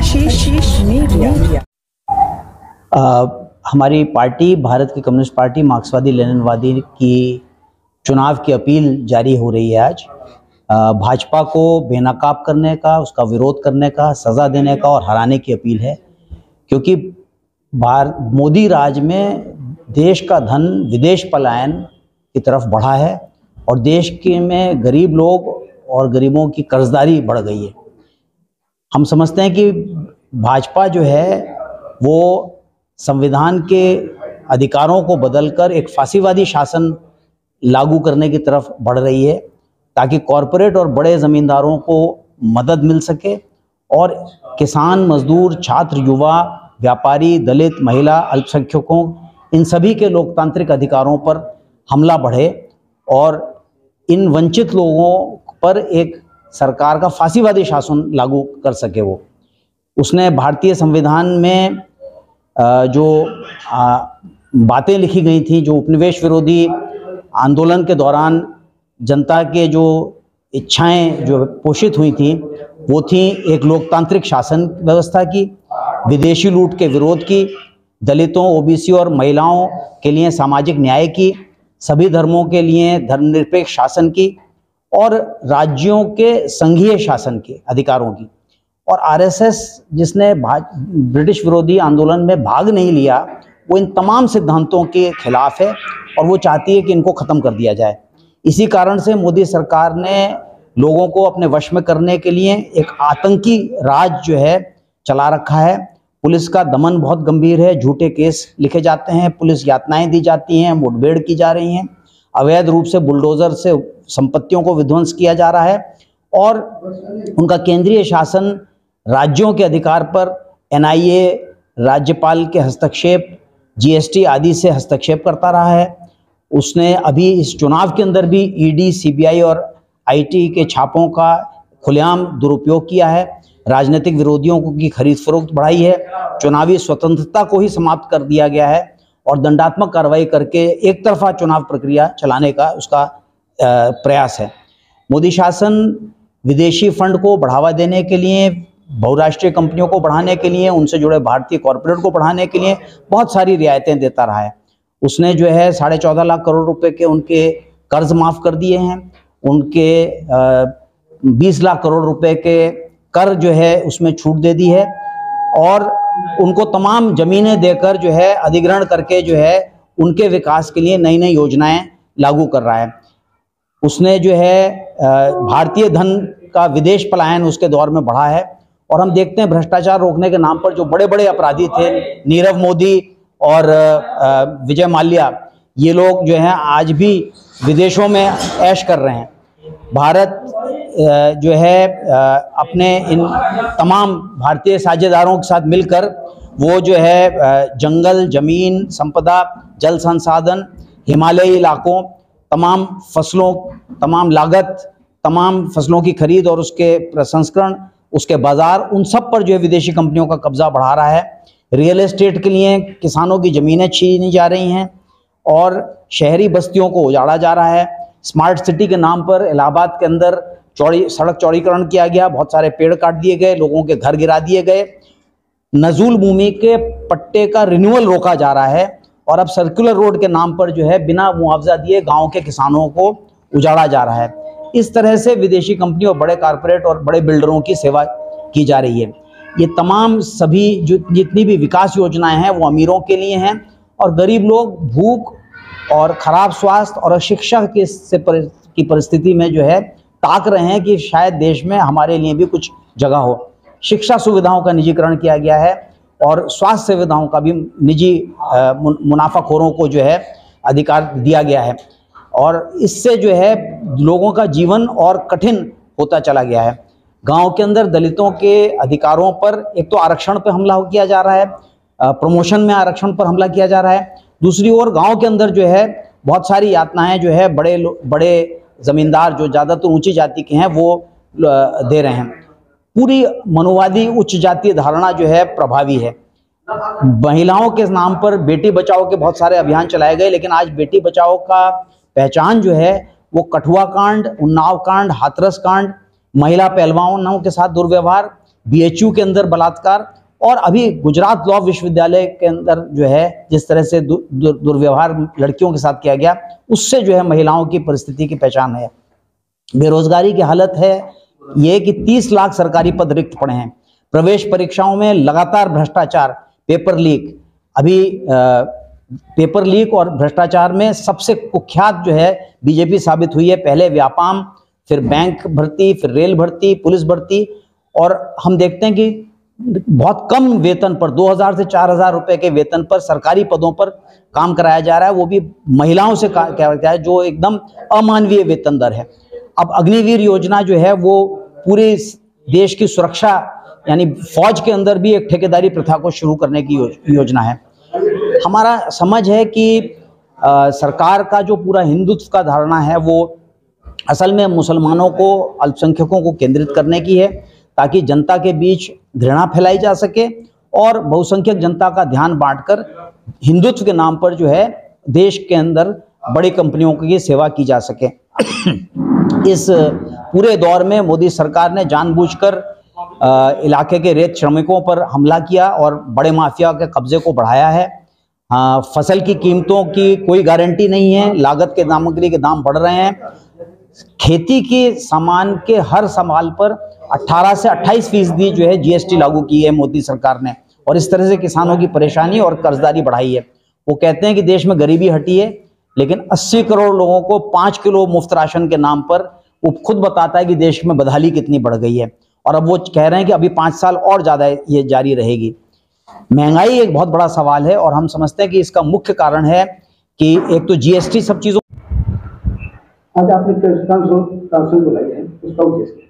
आशीष media. हमारी party Bharat की communist party मार्क्सवादी लेनिनवादी की चुनाव की अपील जारी हो रही है। आज भाजपा को बेनकाब करने का, उसका विरोध करने का, सज़ा देने का और हराने की अपील है, क्योंकि मोदी राज में देश का धन विदेश पलायन की तरफ बढ़ा है और देश के में गरीब लोग और गरीबों की कर्जदारी बढ़ गई है। हम समझते हैं कि भाजपा जो है वो संविधान के अधिकारों को बदलकर एक फांसीवादी शासन लागू करने की तरफ बढ़ रही है, ताकि कॉरपोरेट और बड़े ज़मींदारों को मदद मिल सके और किसान, मजदूर, छात्र, युवा, व्यापारी, दलित, महिला, अल्पसंख्यकों, इन सभी के लोकतांत्रिक अधिकारों पर हमला बढ़े और इन वंचित लोगों पर एक सरकार का फांसीवादी शासन लागू कर सके। वो उसने भारतीय संविधान में जो बातें लिखी गई थी, जो उपनिवेश विरोधी आंदोलन के दौरान जनता के जो इच्छाएं जो पोषित हुई थी, वो थी एक लोकतांत्रिक शासन व्यवस्था की, विदेशी लूट के विरोध की, दलितों, ओबीसी और महिलाओं के लिए सामाजिक न्याय की, सभी धर्मों के लिए धर्मनिरपेक्ष शासन की और राज्यों के संघीय शासन के अधिकारों की। और आरएसएस जिसने ब्रिटिश विरोधी आंदोलन में भाग नहीं लिया, वो इन तमाम सिद्धांतों के खिलाफ है और वो चाहती है कि इनको ख़त्म कर दिया जाए। इसी कारण से मोदी सरकार ने लोगों को अपने वश में करने के लिए एक आतंकी राज जो है चला रखा है। पुलिस का दमन बहुत गंभीर है, झूठे केस लिखे जाते हैं, पुलिस यातनाएं दी जाती हैं, मुठभेड़ की जा रही हैं, अवैध रूप से बुलडोज़र से संपत्तियों को विध्वंस किया जा रहा है और उनका केंद्रीय शासन राज्यों के अधिकार पर एनआईए, राज्यपाल के हस्तक्षेप, जीएसटी आदि से हस्तक्षेप करता रहा है। उसने अभी इस चुनाव के अंदर भी ईडी, सीबीआई और आईटी के छापों का खुलेआम दुरुपयोग किया है, राजनीतिक विरोधियों की खरीद फरोख्त बढ़ाई है, चुनावी स्वतंत्रता को ही समाप्त कर दिया गया है और दंडात्मक कार्रवाई करके एक तरफा चुनाव प्रक्रिया चलाने का उसका प्रयास है। मोदी शासन विदेशी फंड को बढ़ावा देने के लिए, बहुराष्ट्रीय कंपनियों को बढ़ाने के लिए, उनसे जुड़े भारतीय कॉरपोरेट को बढ़ाने के लिए बहुत सारी रियायतें देता रहा है। उसने जो है 14.5 लाख करोड़ रुपए के उनके कर्ज माफ़ कर दिए हैं, उनके 20 लाख करोड़ रुपए के कर जो है उसमें छूट दे दी है और उनको तमाम ज़मीनें देकर जो है अधिग्रहण करके जो है उनके विकास के लिए नई नई योजनाएं लागू कर रहा है। उसने जो है भारतीय धन का विदेश पलायन उसके दौर में बढ़ा है और हम देखते हैं भ्रष्टाचार रोकने के नाम पर जो बड़े बड़े अपराधी थे, नीरव मोदी और विजय माल्या, ये लोग जो हैं आज भी विदेशों में ऐश कर रहे हैं। भारत जो है अपने इन तमाम भारतीय साझेदारों के साथ मिलकर वो जो है जंगल, ज़मीन, संपदा, जल संसाधन, हिमालयी इलाकों, तमाम फसलों, तमाम लागत, तमाम फसलों की खरीद और उसके प्रसंस्करण, उसके बाज़ार, उन सब पर जो है विदेशी कंपनियों का कब्जा बढ़ा रहा है। रियल एस्टेट के लिए किसानों की ज़मीनें छीनी जा रही हैं और शहरी बस्तियों को उजाड़ा जा रहा है। स्मार्ट सिटी के नाम पर इलाहाबाद के अंदर सड़क चौड़ीकरण किया गया, बहुत सारे पेड़ काट दिए गए, लोगों के घर गिरा दिए गए, नजूल भूमि के पट्टे का रिन्यूअल रोका जा रहा है और अब सर्कुलर रोड के नाम पर जो है बिना मुआवजा दिए गांव के किसानों को उजाड़ा जा रहा है। इस तरह से विदेशी कंपनियों, बड़े कारपोरेट और बड़े बिल्डरों की सेवा की जा रही है। ये तमाम सभी जो जितनी भी विकास योजनाएं हैं वो अमीरों के लिए हैं और गरीब लोग भूख और ख़राब स्वास्थ्य और शिक्षा की परिस्थिति में जो है ताक रहे हैं कि शायद देश में हमारे लिए भी कुछ जगह हो। शिक्षा सुविधाओं का निजीकरण किया गया है और स्वास्थ्य सुविधाओं का भी निजी मुनाफाखोरों को जो है अधिकार दिया गया है और इससे जो है लोगों का जीवन और कठिन होता चला गया है। गांव के अंदर दलितों के अधिकारों पर एक तो आरक्षण पर हमला किया जा रहा है, प्रमोशन में आरक्षण पर हमला किया जा रहा है, दूसरी ओर गांव के अंदर जो है बहुत सारी यातनाएं जो है बड़े ज़मींदार जो ज़्यादातर ऊंची जाति के हैं वो दे रहे हैं। पूरी मनुवादी उच्च जातीय धारणा जो है प्रभावी है। महिलाओं के नाम पर बेटी बचाओ के बहुत सारे अभियान चलाए गए, लेकिन आज बेटी बचाओ का पहचान जो है वो कठुआ कांड, उन्नाव कांड, हाथरस कांड, महिला पहलवानों के साथ दुर्व्यवहार, BHU के अंदर बलात्कार, और अभी गुजरात लॉ विश्वविद्यालय के अंदर जो है जिस तरह से दुर्व्यवहार लड़कियों के साथ किया गया, उससे जो है महिलाओं की परिस्थिति की पहचान है। बेरोजगारी की हालत है ये कि 30 लाख सरकारी पद रिक्त पड़े हैं। प्रवेश परीक्षाओं में लगातार भ्रष्टाचार, पेपर लीक। अभी पेपर लीक और भ्रष्टाचार में सबसे कुख्यात जो है बीजेपी साबित हुई है। पहले व्यापाम, फिर बैंक भर्ती, फिर रेल भर्ती, पुलिस भर्ती, और हम देखते हैं कि बहुत कम वेतन पर 2000 से 4000 रुपए के वेतन पर सरकारी पदों पर काम कराया जा रहा है, वो भी महिलाओं से क्या है, जो एकदम अमानवीय वेतन दर है। अब अग्निवीर योजना जो है वो पूरे देश की सुरक्षा, यानी फौज के अंदर भी एक ठेकेदारी प्रथा को शुरू करने की योजना है। हमारा समझ है कि सरकार का जो पूरा हिंदुत्व का धारणा है वो असल में मुसलमानों को, अल्पसंख्यकों को केंद्रित करने की है, ताकि जनता के बीच घृणा फैलाई जा सके और बहुसंख्यक जनता का ध्यान बांटकर हिंदुत्व के नाम पर जो है देश के अंदर बड़ी कंपनियों की सेवा की जा सके। इस पूरे दौर में मोदी सरकार ने जानबूझकर इलाके के रेत श्रमिकों पर हमला किया और बड़े माफिया के कब्जे को बढ़ाया है। फसल की कीमतों की कोई गारंटी नहीं है, लागत के सामग्री के दाम बढ़ रहे हैं। खेती के सामान के हर सामान पर 18 से 28% जो है GST लागू की है मोदी सरकार ने, और इस तरह से किसानों की परेशानी और कर्जदारी बढ़ाई है। वो कहते हैं कि देश में गरीबी हटी है, लेकिन 80 करोड़ लोगों को 5 किलो मुफ्त राशन के नाम पर वो खुद बताता है कि देश में बदहाली कितनी बढ़ गई है, और अब वो कह रहे हैं कि अभी 5 साल और ज़्यादा ये जारी रहेगी। महंगाई एक बहुत बड़ा सवाल है, और हम समझते हैं कि इसका मुख्य कारण है कि एक तो GST सब चीज़ों। आज आपने कांग्रेस बुलाई है, उसका उद्देश्य क्या?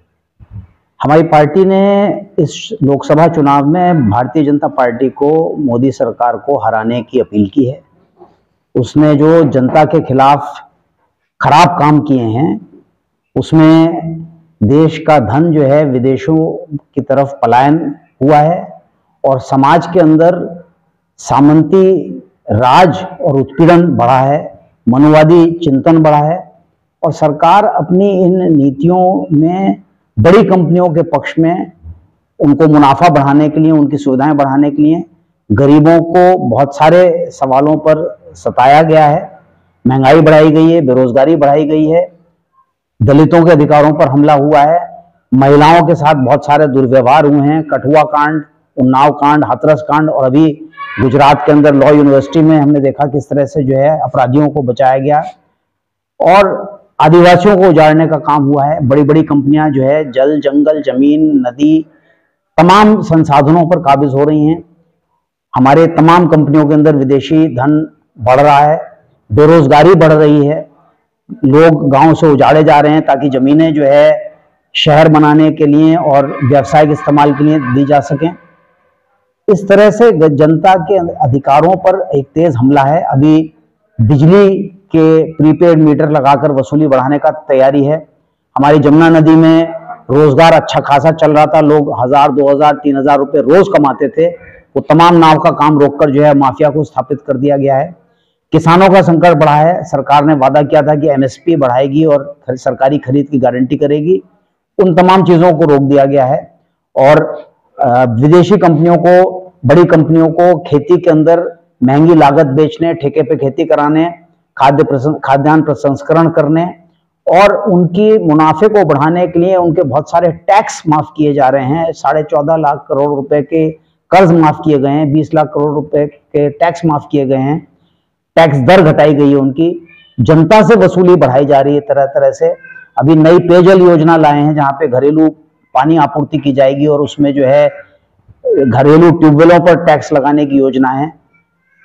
हमारी पार्टी ने इस लोकसभा चुनाव में भारतीय जनता पार्टी को मोदी सरकार को हराने की अपील की है। उसने जो जनता के खिलाफ खराब काम किए हैं, उसमें देश का धन जो है विदेशों की तरफ पलायन हुआ है, और समाज के अंदर सामंती राज और उत्पीड़न बढ़ा है, मनुवादी चिंतन बढ़ा है, और सरकार अपनी इन नीतियों में बड़ी कंपनियों के पक्ष में उनको मुनाफा बढ़ाने के लिए, उनकी सुविधाएं बढ़ाने के लिए गरीबों को बहुत सारे सवालों पर सताया गया है। महंगाई बढ़ाई गई है, बेरोजगारी बढ़ाई गई है, दलितों के अधिकारों पर हमला हुआ है, महिलाओं के साथ बहुत सारे दुर्व्यवहार हुए हैं, कठुआ कांड, उन्नाव कांड, हाथरस कांड, और अभी गुजरात के अंदर लॉ यूनिवर्सिटी में हमने देखा किस तरह से जो है अपराधियों को बचाया गया, और आदिवासियों को उजाड़ने का काम हुआ है। बड़ी बड़ी कंपनियां जो है जल, जंगल, जमीन, नदी, तमाम संसाधनों पर काबिज हो रही हैं। हमारे तमाम कंपनियों के अंदर विदेशी धन बढ़ रहा है, बेरोजगारी बढ़ रही है, लोग गांव से उजाड़े जा रहे हैं ताकि जमीनें जो है शहर बनाने के लिए और व्यावसायिक इस्तेमाल के लिए दी जा सकें। इस तरह से जनता के अधिकारों पर एक तेज हमला है। अभी बिजली के प्रीपेड मीटर लगाकर वसूली बढ़ाने का तैयारी है। हमारी जमुना नदी में रोजगार अच्छा खासा चल रहा था, लोग 1000, 2000, 3000 रुपए रोज कमाते थे, वो तमाम नाव का काम रोककर जो है माफिया को स्थापित कर दिया गया है। किसानों का संकट बढ़ा है। सरकार ने वादा किया था कि MSP बढ़ाएगी और सरकारी खरीद की गारंटी करेगी, उन तमाम चीजों को रोक दिया गया है। और विदेशी कंपनियों को, बड़ी कंपनियों को खेती के अंदर महंगी लागत बेचने, ठेके पे खेती कराने, खाद्यान्न प्रसंस्करण करने और उनकी मुनाफे को बढ़ाने के लिए उनके बहुत सारे टैक्स माफ किए जा रहे हैं। 14.5 लाख करोड़ रुपए के कर्ज माफ किए गए हैं, 20 लाख करोड़ रुपए के टैक्स माफ किए गए हैं, टैक्स दर घटाई गई है उनकी, जनता से वसूली बढ़ाई जा रही है तरह तरह से। अभी नई पेयजल योजना लाए हैं जहां पे घरेलू पानी आपूर्ति की जाएगी और उसमें जो है घरेलू ट्यूबवेलों पर टैक्स लगाने की योजना है।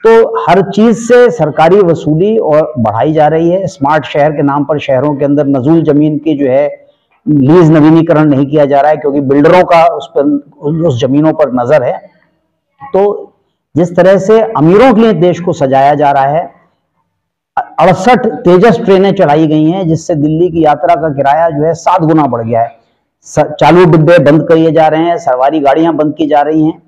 तो हर चीज से सरकारी वसूली और बढ़ाई जा रही है। स्मार्ट शहर के नाम पर शहरों के अंदर नजूल जमीन की जो है लीज नवीनीकरण नहीं किया जा रहा है, क्योंकि बिल्डरों का उस जमीनों पर नजर है। तो जिस तरह से अमीरों के लिए देश को सजाया जा रहा है, 68 तेजस ट्रेनें चलाई गई हैं, जिससे दिल्ली की यात्रा का किराया जो है 7 गुना बढ़ गया है। चालू डिब्बे बंद किए जा रहे हैं, सवारी गाड़ियां बंद की जा रही हैं,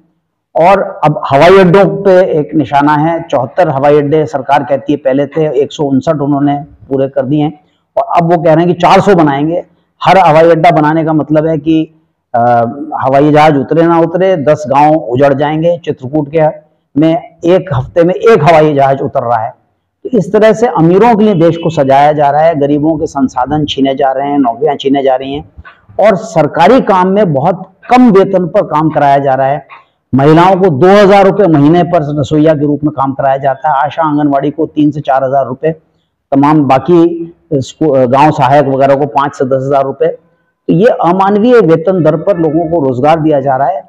और अब हवाई अड्डों पे एक निशाना है। 74 हवाई अड्डे सरकार कहती है पहले थे, 159 उन्होंने पूरे कर दिए हैं, और अब वो कह रहे हैं कि 400 बनाएंगे। हर हवाई अड्डा बनाने का मतलब है कि हवाई जहाज उतरे ना उतरे 10 गांव उजड़ जाएंगे। चित्रकूट के में एक हफ्ते में एक हवाई जहाज उतर रहा है। तो इस तरह से अमीरों के लिए देश को सजाया जा रहा है, गरीबों के संसाधन छीने जा रहे हैं, नौकरियां छीने जा रही हैं और सरकारी काम में बहुत कम वेतन पर काम कराया जा रहा है। महिलाओं को 2000 रुपये महीने पर रसोईया के रूप में काम कराया जाता है। आशा आंगनवाड़ी को 3 से 4000 रुपये, तमाम बाकी गांव सहायक वगैरह को 5 से 10,000 रुपये। तो ये अमानवीय वेतन दर पर लोगों को रोजगार दिया जा रहा है।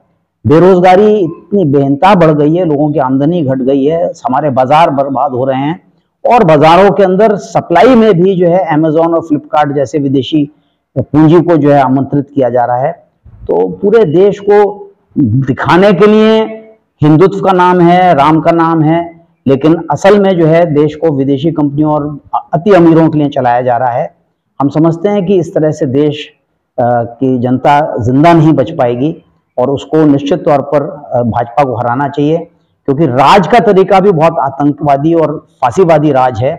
बेरोजगारी इतनी बेनता बढ़ गई है, लोगों की आमदनी घट गई है, हमारे बाजार बर्बाद हो रहे हैं और बाजारों के अंदर सप्लाई में भी जो है अमेजोन और फ्लिपकार्ट जैसे विदेशी पूंजी को जो है आमंत्रित किया जा रहा है। तो पूरे देश को दिखाने के लिए हिंदुत्व का नाम है, राम का नाम है, लेकिन असल में जो है देश को विदेशी कंपनियों और अति अमीरों के लिए चलाया जा रहा है। हम समझते हैं कि इस तरह से देश की जनता जिंदा नहीं बच पाएगी और उसको निश्चित तौर पर भाजपा को हराना चाहिए, क्योंकि राज का तरीका भी बहुत आतंकवादी और फांसीवादी राज है।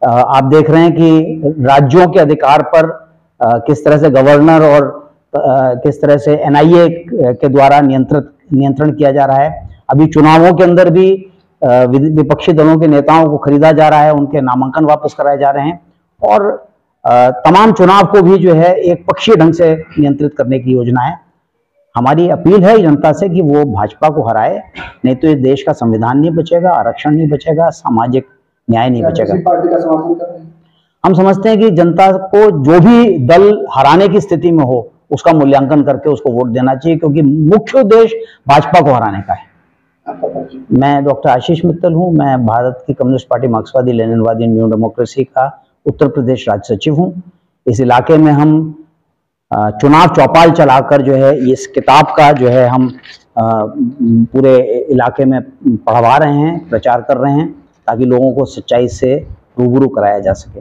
आप देख रहे हैं कि राज्यों के अधिकार पर किस तरह से गवर्नर और किस तरह से एनआईए के द्वारा नियंत्रण किया जा रहा है। अभी चुनावों के अंदर भी विपक्षी दलों के नेताओं को खरीदा जा रहा है, उनके नामांकन वापस कराए जा रहे हैं और तमाम चुनाव को भी जो है एक पक्षीय ढंग से नियंत्रित करने की योजना है। हमारी अपील है जनता से कि वो भाजपा को हराए, नहीं तो इस देश का संविधान नहीं बचेगा, आरक्षण नहीं बचेगा, सामाजिक न्याय नहीं बचेगा। पार्टी का समर्थन कर रहे हैं? हम समझते हैं कि जनता को जो भी दल हराने की स्थिति में हो उसका मूल्यांकन करके उसको वोट देना चाहिए, क्योंकि मुख्य उद्देश्य भाजपा को हराने का है। मैं डॉक्टर आशीष मित्तल हूं। मैं भारत की कम्युनिस्ट पार्टी मार्क्सवादी लेनिनवादी न्यू डेमोक्रेसी का उत्तर प्रदेश राज्य सचिव हूं। इस इलाके में हम चुनाव चौपाल चलाकर जो है इस किताब का जो है हम पूरे इलाके में पढ़वा रहे हैं, प्रचार कर रहे हैं, ताकि लोगों को सच्चाई से रूबरू कराया जा सके।